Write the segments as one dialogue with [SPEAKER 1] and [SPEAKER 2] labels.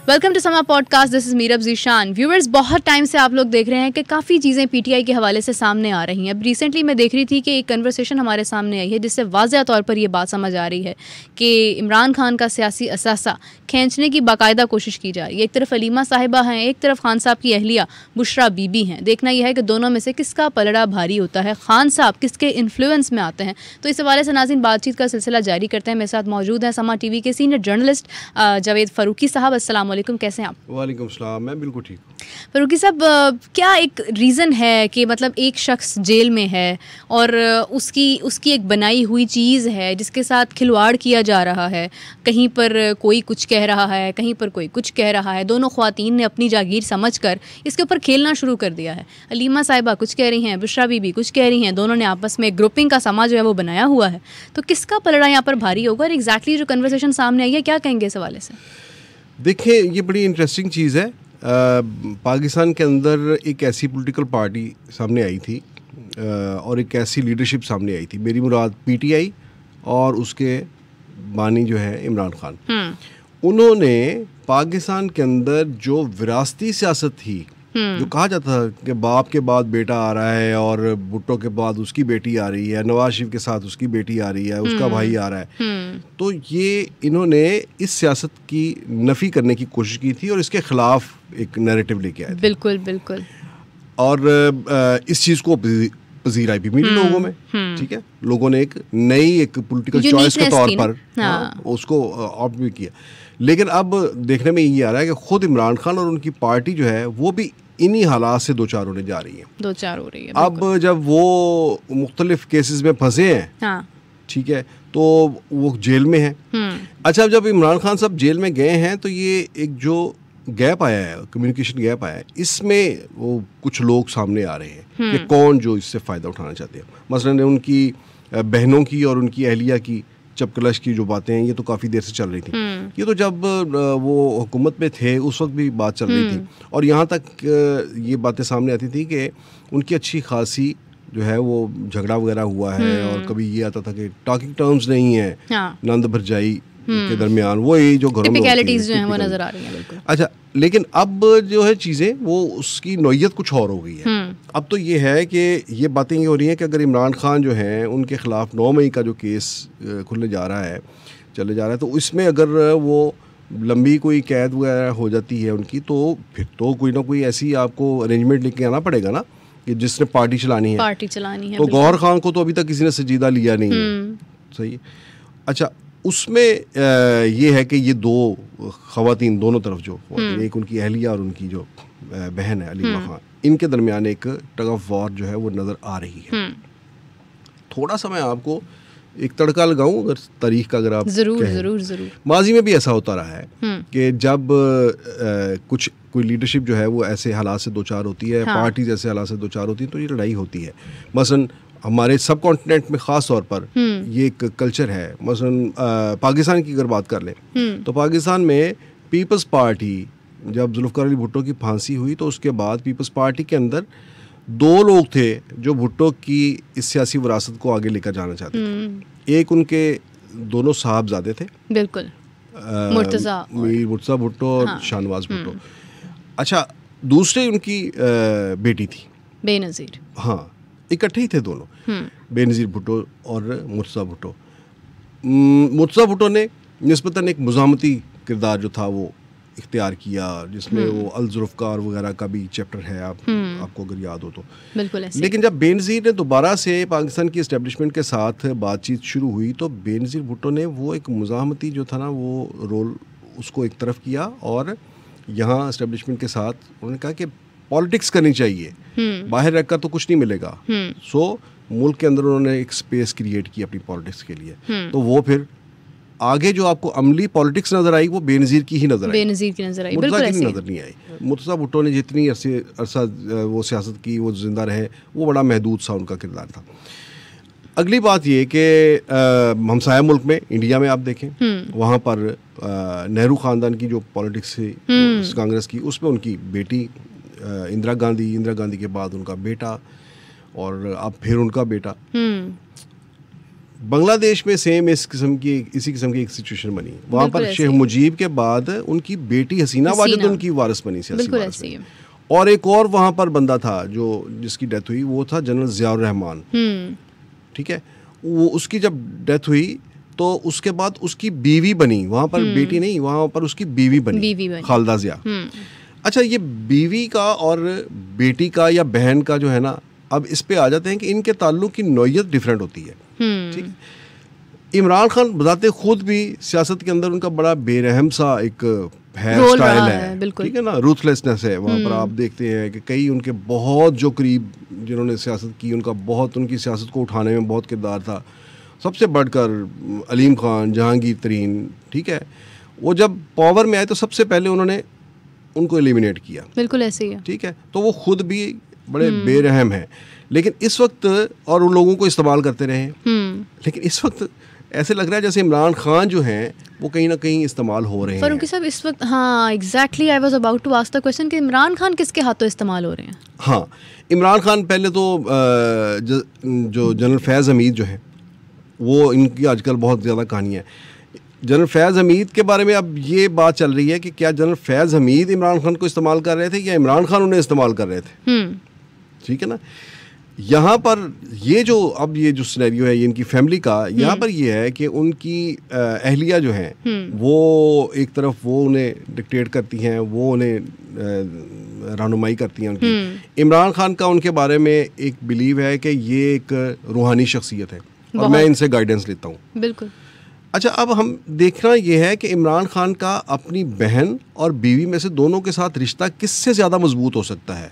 [SPEAKER 1] Welcome to समा podcast, this is Meerab Zeeshan. Viewers, बहुत time से आप लोग देख रहे हैं कि काफ़ी चीज़ें पीटीआई के हवाले से सामने आ रही हैं। अब रिसेंटली मैं देख रही थी कि एक कन्वर्सेशन हमारे सामने आई है जिससे वाज़ह तौर पर ये बात समझ आ रही है कि इमरान खान का सियासी असासा खींचने की बाकायदा कोशिश की जा रही है। एक तरफ अलीमा साहिबा हैं, एक तरफ खान साहब की अहलिया बुशरा बीबी हैं। देखना यह है कि दोनों में से किसका पलड़ा भारी होता है, खान साहब किसके इन्फ्लुएंस में आते हैं। तो इस हवाले से नाज़रीन बातचीत का सिलसिला जारी करते हैं। मेरे साथ मौजूद हैं समा टीवी के सीनियर जर्नलिस्ट जावेद फ़ारूकी साहब। अस्सलाम वालेकुम, कैसे हैं आप?
[SPEAKER 2] वालेकुम सलाम, मैं बिल्कुल ठीक हूँ।
[SPEAKER 1] फ़ारूकी साहब, क्या एक रीज़न है कि मतलब एक शख्स जेल में है और उसकी एक बनाई हुई चीज़ है जिसके साथ खिलवाड़ किया जा रहा है। कहीं पर कोई कुछ कह रहा है, कहीं पर कोई कुछ कह रहा है। दोनों ख़वातीन ने अपनी जागीर समझकर इसके ऊपर खेलना शुरू कर दिया है। अलीमा साहिबा कुछ कह रही हैं, बुशरा बीबी कुछ कह रही हैं। दोनों ने आपस में ग्रुपिंग का समा जो है वो बनाया हुआ है। तो किसका पलड़ा यहाँ पर भारी होगा और एग्जैक्टली जो कन्वर्सेशन सामने आई है, क्या कहेंगे इस हवाले से?
[SPEAKER 2] देखिए, ये बड़ी इंटरेस्टिंग चीज़ है। पाकिस्तान के अंदर एक ऐसी पॉलिटिकल पार्टी सामने आई थी और एक ऐसी लीडरशिप सामने आई थी। मेरी मुराद पीटीआई और उसके बानी जो है इमरान खान। उन्होंने पाकिस्तान के अंदर जो विरासती सियासत थी, जो कहा जाता था कि बाप के बाद बेटा आ रहा है और भुट्टो के बाद उसकी बेटी आ रही है, नवाज शरीफ के साथ उसकी बेटी आ रही है, उसका भाई आ रहा है, तो ये इन्होंने इस सियासत की नफ़ी करने की कोशिश की थी और इसके खिलाफ एक नैरेटिव लेके आए थे।
[SPEAKER 1] बिल्कुल बिल्कुल।
[SPEAKER 2] और इस चीज़ को पजीर आई भी मेरे लोगों में। ठीक है, लोगों ने एक नई एक पॉलिटिकल चॉइस के तौर पर उसको ऑप्ट भी किया। लेकिन अब देखने में ये आ रहा है कि खुद इमरान खान और उनकी पार्टी जो है वो भी इन्हीं हालात से दो चार होने जा रही है।
[SPEAKER 1] दो चार हो रही है।
[SPEAKER 2] अब जब वो मुख्तलिफ केसेस में फंसे हैं, ठीक है, तो वो जेल में है। अच्छा, जब इमरान खान साहब जेल में गए हैं तो ये एक जो गैप आया है, कम्युनिकेशन गैप आया है, इसमें वो कुछ लोग सामने आ रहे हैं कि कौन जो इससे फ़ायदा उठाना चाहते हैं। मसलन उनकी बहनों की और उनकी अहलिया की चपकलश की जो बातें हैं, ये तो काफ़ी देर से चल रही थी। ये तो जब वो हुकूमत में थे उस वक्त भी बात चल रही थी और यहाँ तक ये बातें सामने आती थी कि उनकी अच्छी खासी जो है वो झगड़ा वगैरह हुआ है और कभी ये आता था कि टॉकिंग टर्म्स नहीं है नंद भरजाई के दरमियान, वो ये जो घरों में
[SPEAKER 1] जो है वो नजर आ रही है। बिल्कुल।
[SPEAKER 2] अच्छा, लेकिन अब जो है चीज़ें वो उसकी नौयत कुछ और हो गई है। अब तो ये है कि ये बातें ये हो रही हैं कि अगर इमरान खान जो हैं उनके ख़िलाफ़ 9 मई का जो केस खुलने जा रहा है, चले जा रहा है, तो इसमें अगर वो लंबी कोई कैद वगैरह हो जाती है उनकी, तो फिर तो कोई ना कोई ऐसी आपको अरेंजमेंट लेके आना पड़ेगा ना कि जिसने पार्टी चलानी है। तो गौहर खान को तो अभी तक किसी ने संजीदा लिया नहीं है। सही है। अच्छा, उसमें ये है कि ये दो ख़वातीन दोनों तरफ जो एक उनकी अहलिया और उनकी जो बहन है अलीमा खान, इनके दरमियान एक टग ऑफ वॉर जो है वो नज़र आ रही है। थोड़ा सा मैं आपको एक तड़का लगाऊं अगर तारीख का, अगर आप
[SPEAKER 1] जरूर
[SPEAKER 2] माजी में भी ऐसा होता रहा है कि जब कोई लीडरशिप जो है वो ऐसे हालात से दो चार होती है, पार्टीज ऐसे हालात से दो चार होती है, तो ये लड़ाई होती है। मसलन हमारे सब कॉन्टिनेंट में ख़ास तौर पर ये एक कल्चर है। मसलन पाकिस्तान की अगर बात कर लें तो पाकिस्तान में पीपल्स पार्टी, जब जुल्फ़िकार अली भुट्टो की फांसी हुई तो उसके बाद पीपल्स पार्टी के अंदर दो लोग थे जो भुट्टो की इस सियासी विरासत को आगे लेकर जाना चाहते थे। एक उनके दोनों साहबजादे थे, बिल्कुल, मीर मुर्तज़ा भुट्टो और शाहनवाज भुट्टो। अच्छा, दूसरे उनकी बेटी थी
[SPEAKER 1] बेनज़ीर।
[SPEAKER 2] हाँ, इकट्ठे ही थे दोनों, बेनज़ीर भुट्टो और मुर्तज़ा भुट्टो। मुर्तज़ा भुट्टो ने निस्बतन एक मुज़ाहमती किरदार जो था वो इख्तियार किया, जिसमें वो अल ज़ुल्फ़िकार वगैरह का भी चैप्टर है, आपको अगर याद हो तो।
[SPEAKER 1] बिल्कुल ऐसे।
[SPEAKER 2] लेकिन जब बेनज़ीर ने दोबारा से पाकिस्तान की इस्टेब्लिशमेंट के साथ बातचीत शुरू हुई तो बेनज़ीर भुट्टो ने वो एक मुज़ाहमती जो था ना वो रोल उसको एक तरफ किया और यहाँ इस्टेब्लिशमेंट के साथ उन्होंने कहा कि पॉलिटिक्स करनी चाहिए, बाहर रखकर तो कुछ नहीं मिलेगा। सो मुल्क के अंदर उन्होंने एक स्पेस क्रिएट की अपनी पॉलिटिक्स के लिए। तो वो फिर आगे जो आपको अमली पॉलिटिक्स नजर आई वो बेनज़ीर की ही नजर आई, मुर्तज़ा की नजर नहीं आई। मुर्तज़ा भुट्टो ने जितनी अरसा वो सियासत की, वो जिंदा रहे, वो बड़ा महदूद सा उनका किरदार था। अगली बात ये कि हमसाया मुल्क में इंडिया में आप देखें, वहाँ पर नेहरू ख़ानदान की जो पॉलिटिक्स थी कांग्रेस की, उसमें उनकी बेटी इंदिरा गांधी के बाद उनका बेटा और अब फिर उनका बेटा। बांग्लादेश में सेम इसी किस्म की एक सिचुएशन बनी। वहाँ पर शेख मुजीब के बाद उनकी बेटी हसीना वाजिद उनकी वारिस बनी,
[SPEAKER 1] बिल्कुल ऐसे ही।
[SPEAKER 2] और एक और वहाँ पर बंदा था जो जिसकी डेथ हुई, वो था जनरल जियाउर रहमान। ठीक है, वो उसकी जब डेथ हुई तो उसके बाद उसकी बीवी बनी, वहाँ पर बेटी नहीं, वहाँ पर उसकी बीवी बनी खालदा जिया। अच्छा, ये बीवी का और बेटी का या बहन का जो है ना, अब इस पे आ जाते हैं कि इनके ताल्लुक की नौयत डिफरेंट होती है। ठीक है, इमरान खान बताते खुद भी सियासत के अंदर उनका बड़ा बेरहम सा एक है, स्टाइल है, ठीक है ना, रूथलेसनेस है। वहाँ पर आप देखते हैं कि कई उनके बहुत जो करीब जिन्होंने सियासत की, उनका बहुत उनकी सियासत को उठाने में बहुत किरदार था। सबसे बढ़कर अलीम खान, जहांगीर तरीन, ठीक है, वो जब पावर में आए तो सबसे पहले उन्होंने उनको एलिमिनेट किया।
[SPEAKER 1] बिल्कुल ऐसे ही है।
[SPEAKER 2] ठीक है, तो वो खुद भी बड़े बेरहम हैं, लेकिन इस वक्त और उन लोगों को इस्तेमाल करते रहे। लेकिन इस वक्त ऐसे लग रहा है जैसे इमरान खान जो हैं वो कहीं ना कहीं इस्तेमाल हो रहे हैं।
[SPEAKER 1] फारूकी साहब इस वक्त, हाँ exactly, I was about to ask the question कि इमरान खान किसके हाथों इस्तेमाल हो रहे हैं?
[SPEAKER 2] हाँ, इमरान खान पहले तो जो जनरल फैज़ हमीद जो है, वो इनकी आजकल बहुत ज़्यादा कहानियाँ हैं। जनरल फैज़ हमीद के बारे में अब ये बात चल रही है कि क्या जनरल फैज़ हमीद इमरान खान को इस्तेमाल कर रहे थे या इमरान खान उन्हें इस्तेमाल कर रहे थे। ठीक है ना, यहाँ पर ये जो सिनेरियो है ये इनकी फैमिली का, यहाँ पर ये है कि उनकी अहलिया जो हैं वो एक तरफ वो उन्हें डिक्टेट करती हैं, वो उन्हें रहनुमाई करती हैं उनकी। इमरान खान का उनके बारे में एक बिलीव है कि ये एक रूहानी शख्सियत है और मैं इनसे गाइडेंस लेता हूँ।
[SPEAKER 1] बिल्कुल।
[SPEAKER 2] अच्छा, अब हम देखना ये है कि इमरान खान का अपनी बहन और बीवी में से दोनों के साथ रिश्ता किससे ज़्यादा मजबूत हो सकता है।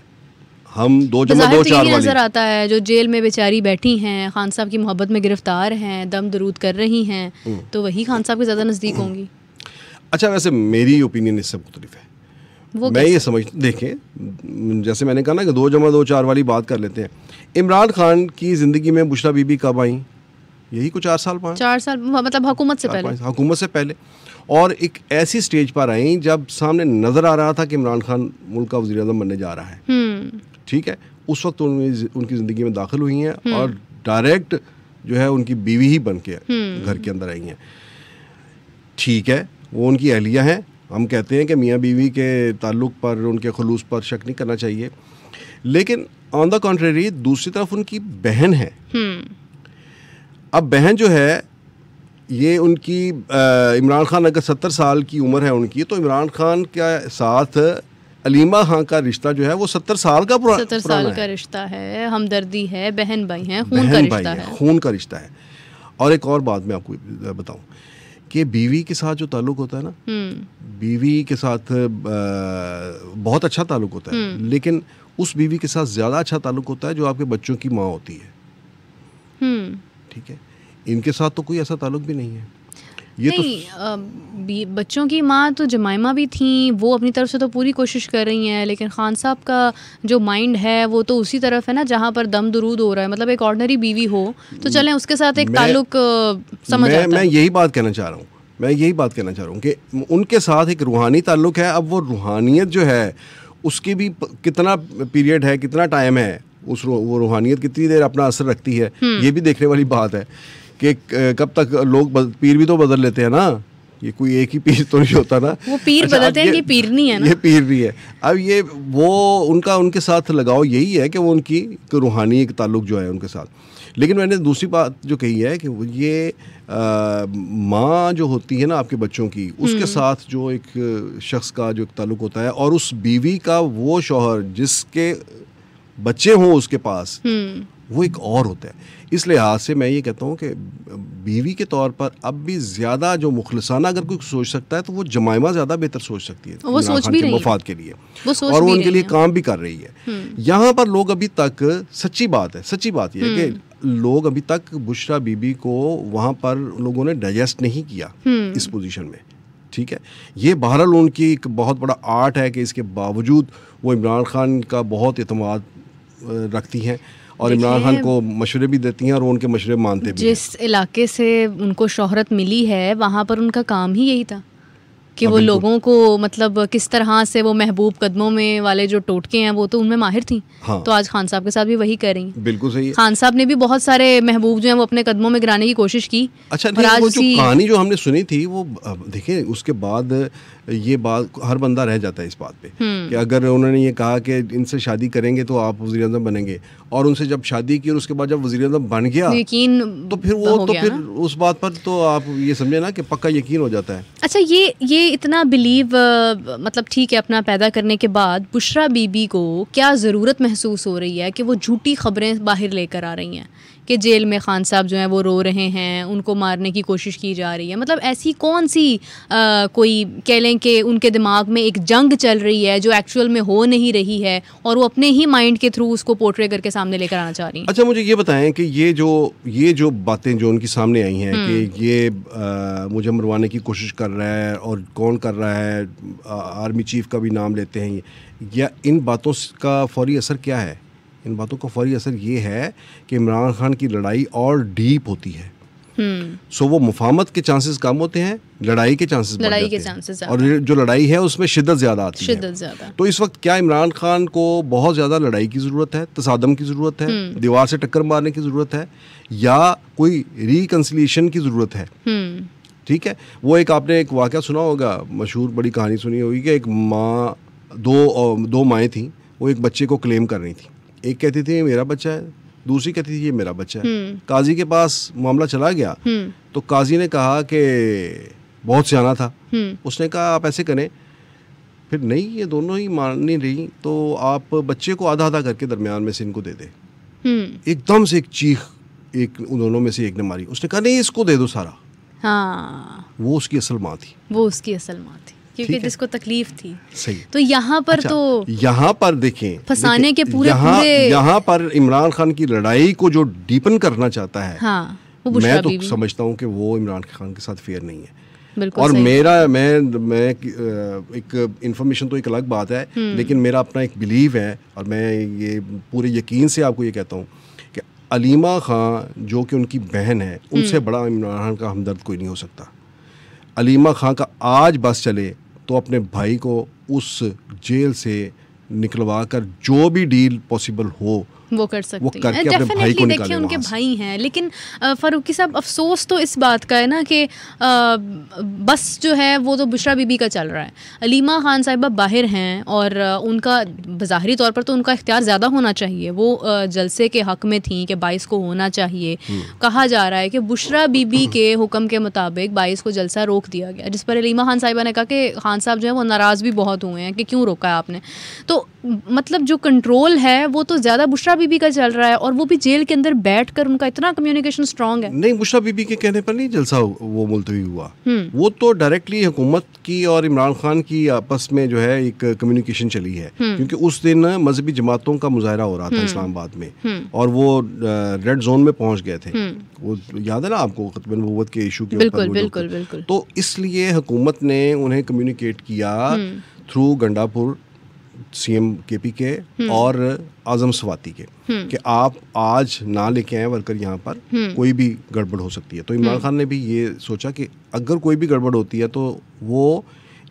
[SPEAKER 2] हम 2-4 वाली
[SPEAKER 1] नजर आता है, जो जेल में बेचारी बैठी हैं, खान साहब की मोहब्बत में गिरफ्तार हैं, दम दरूद कर रही हैं, तो वही खान साहब के ज़्यादा नज़दीक होंगी।
[SPEAKER 2] अच्छा, वैसे मेरी ओपिनियन इससे मुख्तलिफ है। वो मैं ये समझ, देखें जैसे मैंने कहा ना कि 2+2=4 वाली बात कर लेते हैं। इमरान खान की ज़िंदगी में बुशरा बीबी कब आई? यही कुछ 4 साल
[SPEAKER 1] मतलब हुकूमत से
[SPEAKER 2] पहले, और एक ऐसी स्टेज पर आई जब सामने नज़र आ रहा था कि इमरान खान मुल्क का वज़ीर-ए-आज़म बनने जा रहा है। ठीक है, उस वक्त उनकी ज़िंदगी में दाखिल हुई हैं और डायरेक्ट जो है उनकी बीवी ही बन के घर के अंदर आई हैं। ठीक है, वो उनकी अहलिया हैं। हम कहते हैं कि मियाँ बीवी के ताल्लुक़ पर, उनके खुलूस पर शक नहीं करना चाहिए, लेकिन ऑन द कॉन्ट्रेरी दूसरी तरफ उनकी बहन है। अब बहन जो है ये उनकी इमरान खान अगर 70 साल की उम्र है उनकी, तो इमरान खान के साथ अलीमा खान का रिश्ता जो है वो 70 साल का
[SPEAKER 1] रिश्ता है, हमदर्दी है, बहन भाई हैं, खून का रिश्ता है।
[SPEAKER 2] और एक और बात मैं आपको बताऊं कि बीवी के साथ जो ताल्लुक होता है ना, बीवी के साथ बहुत अच्छा ताल्लुक होता है, लेकिन उस बीवी के साथ ज़्यादा अच्छा ताल्लुक होता है जो आपके बच्चों की माँ होती है। ठीक है, इनके साथ तो कोई ऐसा ताल्लुक भी नहीं है। ये
[SPEAKER 1] नहीं, बच्चों की माँ तो जमाइमा भी थी, वो अपनी तरफ से तो पूरी कोशिश कर रही हैं, लेकिन खान साहब का जो माइंड है वो तो उसी तरफ है ना जहाँ पर दम दरूद हो रहा है। मतलब एक ऑर्डिनरी बीवी हो तो चलें उसके साथ एक ताल्लुक समझ आता है।
[SPEAKER 2] मैं यही बात कहना चाह रहा हूँ कि उनके साथ एक रूहानी ताल्लुक है। अब वो रूहानियत जो है उसकी भी कितना पीरियड है, कितना टाइम है, वो रूहानियत कितनी देर अपना असर रखती है, ये भी देखने वाली बात है कि कब तक लोग पीर भी तो बदल लेते हैं ना, ये कोई एक ही पीर तो नहीं होता ना।
[SPEAKER 1] वो पीर बदलते हैं, ये पीर नहीं है ना,
[SPEAKER 2] ये पीर नहीं है। अब ये वो उनके साथ लगाव यही है कि वो उनकी रूहानी एक ताल्लुक जो है उनके साथ। लेकिन मैंने दूसरी बात जो कही है कि ये माँ जो होती है ना आपके बच्चों की, उसके साथ जो एक शख्स का जो एक ताल्लुक होता है, और उस बीवी का वो शौहर जिसके बच्चे हों उसके पास, वो एक और होता है। इस लिहाज से मैं ये कहता हूँ कि बीवी के तौर पर अब भी ज़्यादा जो मुखलिसाना अगर कोई सोच सकता है तो वो जमाइमा ज़्यादा बेहतर सोच सकती है,
[SPEAKER 1] वो सोच भी रही है
[SPEAKER 2] मफाद के लिए, और वो उनके लिए काम भी कर रही है। यहाँ पर लोग अभी तक, सच्ची बात ये है कि लोग अभी तक बुशरा बीबी को वहाँ पर लोगों ने डाइजेस्ट नहीं किया इस पोजीशन में। ठीक है, ये बहरहाल उनकी एक बहुत बड़ा आर्ट है कि इसके बावजूद वो इमरान खान का बहुत एतमाद रखती हैं और इमरान खान को मशवरे भी देती हैं और वो उनके मशवरे मानते भी।
[SPEAKER 1] जिस इलाके से उनको शोहरत मिली है वहाँ पर उनका काम ही यही था। कि वो लोगों को मतलब किस तरह से वो महबूब कदमों में वाले जो टोटके हैं वो तो उनमें माहिर थी।
[SPEAKER 2] हाँ।
[SPEAKER 1] तो आज खान साहब के साथ भी वही कर रही हैं।
[SPEAKER 2] बिल्कुल सही है।
[SPEAKER 1] खान साहब ने भी बहुत सारे महबूब जो हैं वो अपने कदमों में गिराने की कोशिश की।
[SPEAKER 2] अच्छा, नहीं, वो जो कहानी जो हमने सुनी थी वो देखिए, उसके बाद ये बात हर बंदा रह जाता है इस बात पे कि अगर उन्होंने ये कहा कि इनसे शादी करेंगे तो आप वज़ीर-ए-आज़म बनेंगे, और उनसे जब शादी की और उसके बाद जब वज़ीर-ए-आज़म बन गया
[SPEAKER 1] यकीन
[SPEAKER 2] तो फिर वो तो फिर उस बात पर तो आप ये समझे ना कि पक्का यकीन हो जाता है।
[SPEAKER 1] अच्छा, ये इतना बिलीव मतलब ठीक है, अपना पैदा करने के बाद बुशरा बीबी को क्या ज़रूरत महसूस हो रही है कि वो झूठी खबरें बाहर लेकर आ रही हैं कि जेल में खान साहब जो हैं वो रो रहे हैं, उनको मारने की कोशिश की जा रही है। मतलब ऐसी कौन सी कोई कह लें कि उनके दिमाग में एक जंग चल रही है जो एक्चुअल में हो नहीं रही है और वो अपने ही माइंड के थ्रू उसको पोर्ट्रे करके सामने लेकर आना चाह रही हैं।
[SPEAKER 2] अच्छा, मुझे ये बताएं कि ये जो बातें जो उनकी सामने आई हैं कि ये मुझे मरवाने की कोशिश कर रहा है, और कौन कर रहा है, आर्मी चीफ का भी नाम लेते हैं, या इन बातों का फौरी असर क्या है? इन बातों का फौरी असर ये है कि इमरान खान की लड़ाई और डीप होती है। सो वो मुफाहमत के चांसेस कम होते हैं, लड़ाई के चांसेस बढ़ जाते हैं, और जो लड़ाई है उसमें शिद्दत ज़्यादा आती है। तो इस वक्त क्या इमरान खान को बहुत ज़्यादा लड़ाई की ज़रूरत है, तसादम की ज़रूरत है, दीवार से टक्कर मारने की ज़रूरत है, या कोई रिकन्सिलिएशन की ज़रूरत है? ठीक है, वो एक आपने एक वाक़या सुना होगा, मशहूर बड़ी कहानी सुनी होगी कि एक माँ, दो माएँ थीं, वो एक बच्चे को क्लेम कर रही थी। एक कहती थी मेरा बच्चा है, दूसरी कहती थी ये मेरा बच्चा है। काजी के पास मामला चला गया तो काजी ने कहा कि बहुत सियाना था, उसने कहा आप ऐसे करें, फिर नहीं ये दोनों ही मान नहीं रही तो आप बच्चे को आधा आधा करके दरमियान में से इनको दे दे। एकदम से एक चीख एक उन दोनों में से एक ने मारी, उसने कहा नहीं इसको दे दो सारा।
[SPEAKER 1] हाँ,
[SPEAKER 2] वो उसकी असल माँ थी, क्योंकि
[SPEAKER 1] जिसको तकलीफ थी।
[SPEAKER 2] सही।
[SPEAKER 1] तो यहाँ पर
[SPEAKER 2] अच्छा,
[SPEAKER 1] तो
[SPEAKER 2] यहाँ पर देखें
[SPEAKER 1] फंसाने के पूरे
[SPEAKER 2] यहाँ पर इमरान खान की लड़ाई को जो डीपन करना चाहता है,
[SPEAKER 1] हाँ,
[SPEAKER 2] मैं तो समझता हूँ कि वो इमरान खान के साथ फेयर नहीं है।
[SPEAKER 1] बिल्कुल
[SPEAKER 2] और
[SPEAKER 1] सही।
[SPEAKER 2] मैं एक इन्फॉर्मेशन तो एक अलग बात है, लेकिन मेरा अपना एक बिलीव है, और मैं ये पूरे यकीन से आपको ये कहता हूँ कि अलीमा खान जो कि उनकी बहन है, उनसे बड़ा इमरान खान का हमदर्द कोई नहीं हो सकता। अलीमा खान का आज बस चले तो अपने भाई को उस जेल से निकलवा कर जो भी डील पॉसिबल हो
[SPEAKER 1] वो कर सकती
[SPEAKER 2] हैं।
[SPEAKER 1] डेफिनेटली देखिए उनके भाई हैं, लेकिन फारूकी साहब अफसोस तो इस बात का है ना कि बस जो है वो तो बुशरा बीबी का चल रहा है। अलीमा खान साहिबा बाहर हैं और उनका ज़ाहरी तौर पर तो उनका इख्तियार ज़्यादा होना चाहिए, वो जलसे के हक़ में थी कि 22 को होना चाहिए। कहा जा रहा है कि बुशरा बीबी के हुक्म के मुताबिक 22 को जलसा रोक दिया गया, जिस पर अलीमा खान साहिबा ने कहा कि खान साहब जो है वो नाराज़ भी बहुत हुए हैं कि क्यों रोका है आपने। तो मतलब जो कंट्रोल है वो तो ज़्यादा बुशरा बीबी का चल रहा है, और वो भी जेल के अंदर बैठकर उनका इतना कम्युनिकेशन स्ट्रांग है।
[SPEAKER 2] नहीं, बुशरा बीबी के कहने पर नहीं जलसा वो मुलतवी हुआ, वो तो डायरेक्टली हुकूमत की और इमरान खान की आपस में जो है एक कम्युनिकेशन चली है, क्योंकि उस दिन मजहबी जमातों का मुजाहरा हो रहा था इस्लामाबाद में, और वो रेड जोन में पहुंच गए थे। वो याद है ना आपको खत्म नबूवत के इशू के ऊपर?
[SPEAKER 1] बिल्कुल।
[SPEAKER 2] तो इसलिए हुकूमत ने उन्हें कम्युनिकेट किया थ्रू गंडापुर सीएम केपी के और आजम स्वाति के कि आप आज ना लेके आए वर्कर यहाँ पर, कोई भी गड़बड़ हो सकती है। तो इमरान खान ने भी ये सोचा कि अगर कोई भी गड़बड़ होती है तो वो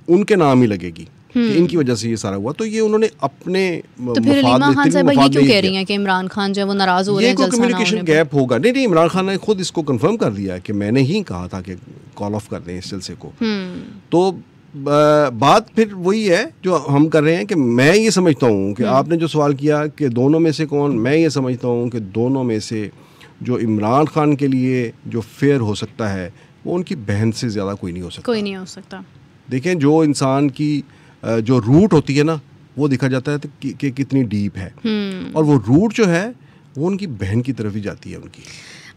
[SPEAKER 2] उनके नाम ही लगेगी कि इनकी वजह से ये सारा हुआ। तो ये उन्होंने अपने
[SPEAKER 1] तो फिर अलीमा खान साहिबा ये क्यों कह रही हैं कि इमरान खान जो है वो नाराज हो रहे हैं?
[SPEAKER 2] ये कोई कम्युनिकेशन गैप होगा। नहीं, इमरान खान ने खुद इसको कंफर्म कर दिया कि मैंने ही कहा था कि कॉल ऑफ कर दें इस सिलसिले को। तो बात फिर वही है जो हम कर रहे हैं कि मैं ये समझता हूँ कि आपने जो सवाल किया कि दोनों में से कौन, मैं ये समझता हूँ कि दोनों में से जो इमरान खान के लिए जो फेयर हो सकता है वो उनकी बहन से ज़्यादा कोई नहीं हो सकता। देखें, जो इंसान की जो रूट होती है ना वो देखा जाता है कि कितनी डीप है, और वो रूट जो है वो उनकी बहन की तरफ ही जाती है उनकी।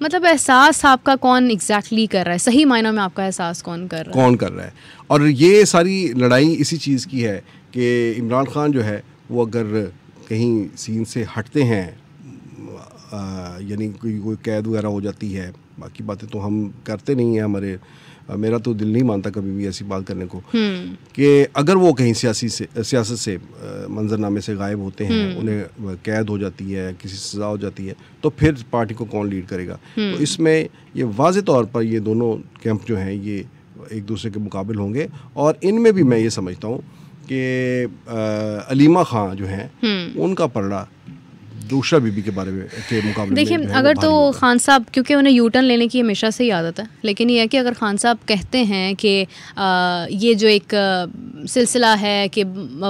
[SPEAKER 1] मतलब एहसास आपका कौन एग्जैक्टली कर रहा है, सही मायनों में आपका एहसास कौन कर रहा है? और ये सारी लड़ाई इसी चीज़ की है कि इमरान खान जो है वो अगर कहीं सीन से हटते हैं, यानी कोई कैद वगैरह हो जाती है, बाकी बातें तो हम करते नहीं हैं, मेरा तो दिल नहीं मानता कभी भी ऐसी बात करने को, कि अगर वो कहीं सियासत से मंजरनामे से गायब होते हैं, उन्हें कैद हो जाती है, किसी सज़ा हो जाती है, तो फिर पार्टी को कौन लीड करेगा? तो इसमें ये वाज़े तौर पर ये दोनों कैंप जो हैं ये
[SPEAKER 2] एक दूसरे के मुकाबिल होंगे। और इनमें भी मैं ये समझता हूँ कि अलीमा खां जो हैं उनका पलड़ा दूसरा बीबी के बारे में के मुकाबले
[SPEAKER 1] देखिए, अगर तो खान साहब, क्योंकि उन्हें यू टर्न लेने की हमेशा से ही आदत है, लेकिन ये है कि अगर खान साहब कहते हैं कि ये जो एक सिलसिला है कि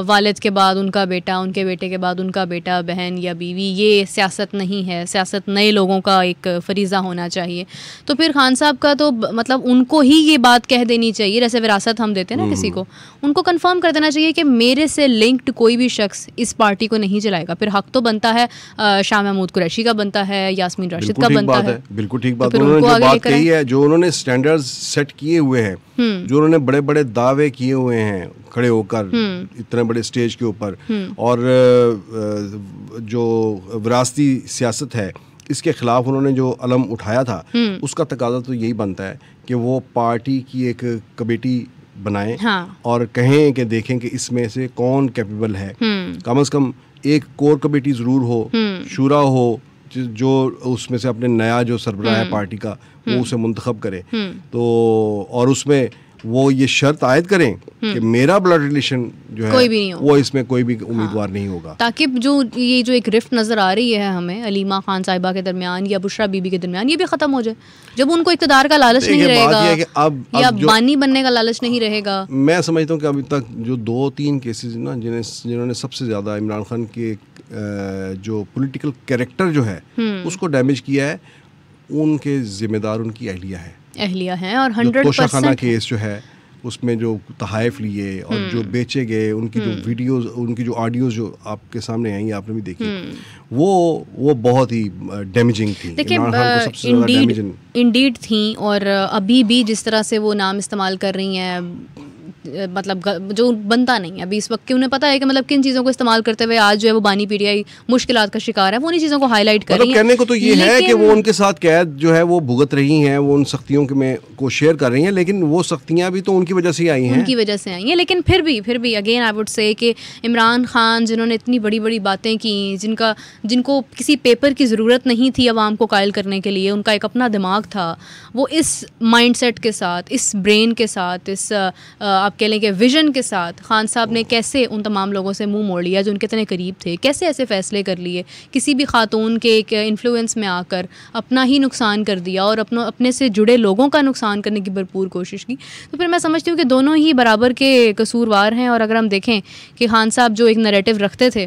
[SPEAKER 1] वालिद के बाद उनका बेटा, उनके बेटे के बाद उनका बेटा, बहन या बीवी, ये सियासत नहीं है, सियासत नए लोगों का एक फ़रीज़ा होना चाहिए, तो फिर खान साहब का तो मतलब उनको ही ये बात कह देनी चाहिए, जैसे विरासत हम देते हैं ना किसी को, उनको कंफर्म कर देना चाहिए कि मेरे से लिंक्ड कोई भी शख्स इस पार्टी को नहीं चलाएगा। फिर हक तो बनता है शाह महमूद कुरैशी का, बनता है यास्मीन राशिद का, बनता है।
[SPEAKER 2] बिल्कुल ठीक बात, उन्होंने जो बात कही है, जो उन्होंने स्टैंडर्ड्स सेट किए हुए हैं, जो उन्होंने बड़े बड़े दावे किए हुए हैं खड़े होकर इतने बड़े स्टेज के ऊपर, और जो विरासती सियासत है इसके खिलाफ उन्होंने जो अलम उठाया था, उसका तकाजा तो यही बनता है कि वो पार्टी की एक कमेटी बनाएं और कहें कि देखें कि इसमें से कौन कैपेबल है, कम से कम एक कोर कमेटी ज़रूर हो, शूरा हो, जो उसमें से अपने नया जो सरबराह है पार्टी का वो उसे मुंतखब करे, तो और उसमें वो ये शर्त आयद करें कि मेरा ब्लड रिलेशन जो है कोई भी नहीं हो, वो इसमें कोई भी उम्मीदवार नहीं होगा, ताकि
[SPEAKER 1] जो एक रिफ्ट नज़र आ रही है हमें अलीमा खान साहिबा के दरमियान या बुशरा बीबी के दरमियान, ये भी ख़त्म हो जाए। जब उनको इक़्तिदार का लालच नहीं रहेगा या बानी बनने का लालच नहीं रहेगा।
[SPEAKER 2] मैं समझता हूँ कि अभी तक जो 2-3 केसेस ना जिन्होंने सबसे ज़्यादा इमरान खान के जो पॉलिटिकल कैरेक्टर जो है उसको डैमेज किया है, उनके ज़िम्मेदार उनकी अहलिया है। और 100% तोशाखाना केस जो है उसमें जो तहाइफ लिए और जो बेचे गए, उनकी जो वीडियोस, उनकी जो ऑडियोज जो आपके सामने आई, आपने भी देखी, वो बहुत ही डैमेजिंग थी।
[SPEAKER 1] देखिए, इंडीड थी, और अभी भी जिस तरह से वो नाम इस्तेमाल कर रही हैं, मतलब जो बनता नहीं है अभी इस वक्त, कि उन्हें पता है कि मतलब किन चीज़ों को इस्तेमाल करते हुए आज जो है वो बानी पीटीआई मुश्किलात का शिकार है, वो उन्हीं चीज़ों को हाईलाइट कर रही हैं।
[SPEAKER 2] कहने को तो ये है कि वो उनके साथ कैद जो है वो भुगत रही हैं, वो उन सख्तियों को शेयर कर रही हैं, लेकिन वो सख्तियाँ भी तो उनकी वजह से ही आई हैं,
[SPEAKER 1] उनकी वजह से आई हैं। लेकिन फिर भी अगेन आई वुड से कि इमरान खान जिन्होंने इतनी बड़ी बड़ी बातें की, जिनको किसी पेपर की ज़रूरत नहीं थी अवाम को कायल करने के लिए, उनका एक अपना दिमाग था, वो इस माइंडसेट के साथ, इस ब्रेन के साथ, इस आप कह लें कि विजन के साथ खान साहब ने कैसे उन तमाम लोगों से मुंह मोड़ लिया जो उनके इतने करीब थे, कैसे ऐसे फ़ैसले कर लिए, किसी भी खातून के एक इन्फ्लुएंस में आकर अपना ही नुकसान कर दिया और अपने से जुड़े लोगों का नुकसान करने की भरपूर कोशिश की। तो फिर मैं समझती हूँ कि दोनों ही बराबर के कसूरवार हैं। और अगर हम देखें कि खान साहब जो एक नैरेटिव रखते थे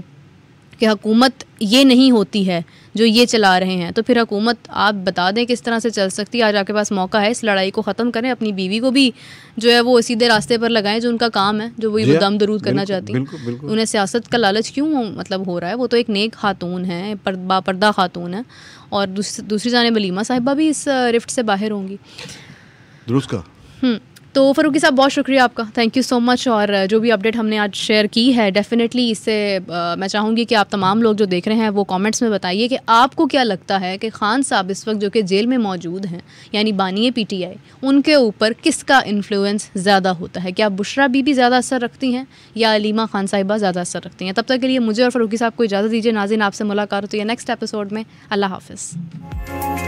[SPEAKER 1] कि हुकूमत ये नहीं होती है जो ये चला रहे हैं, तो फिर हुकूमत आप बता दें किस तरह से चल सकती है। आज आपके पास मौका है, इस लड़ाई को ख़त्म करें, अपनी बीवी को भी जो है वो सीधे रास्ते पर लगाएं, जो उनका काम है, जो वो दम दरूद करना चाहती हैं। उन्हें सियासत का लालच क्यों मतलब हो रहा है? वो तो एक नेक खातून है, बापर्दा खातून है, और दूसरी जानिब अलीमा साहिबा भी इस रिफ्ट से बाहर होंगी।
[SPEAKER 2] दुरुस्त का।
[SPEAKER 1] तो फ़रूकी साहब, बहुत शुक्रिया आपका, थैंक यू सो मच। और जो भी अपडेट हमने आज शेयर की है, डेफिनेटली इससे मैं चाहूँगी कि आप तमाम लोग जो देख रहे हैं वो कमेंट्स में बताइए कि आपको क्या लगता है कि खान साहब इस वक्त जो कि जेल में मौजूद हैं, यानी बानी पीटीआई, उनके ऊपर किसका इन्फ्लुएंस ज़्यादा होता है? क्या बुशरा बीबी ज़्यादा असर रखती हैं या अलीमा खान साहिबा ज़्यादा असर रखती हैं? तब तक के लिए मुझे और फ़रूकी साहब को इजाज़त दीजिए। नाज़रीन, आपसे मुलाकात होती है नेक्स्ट एपिसोड में। अल्लाह हाफ़िज़।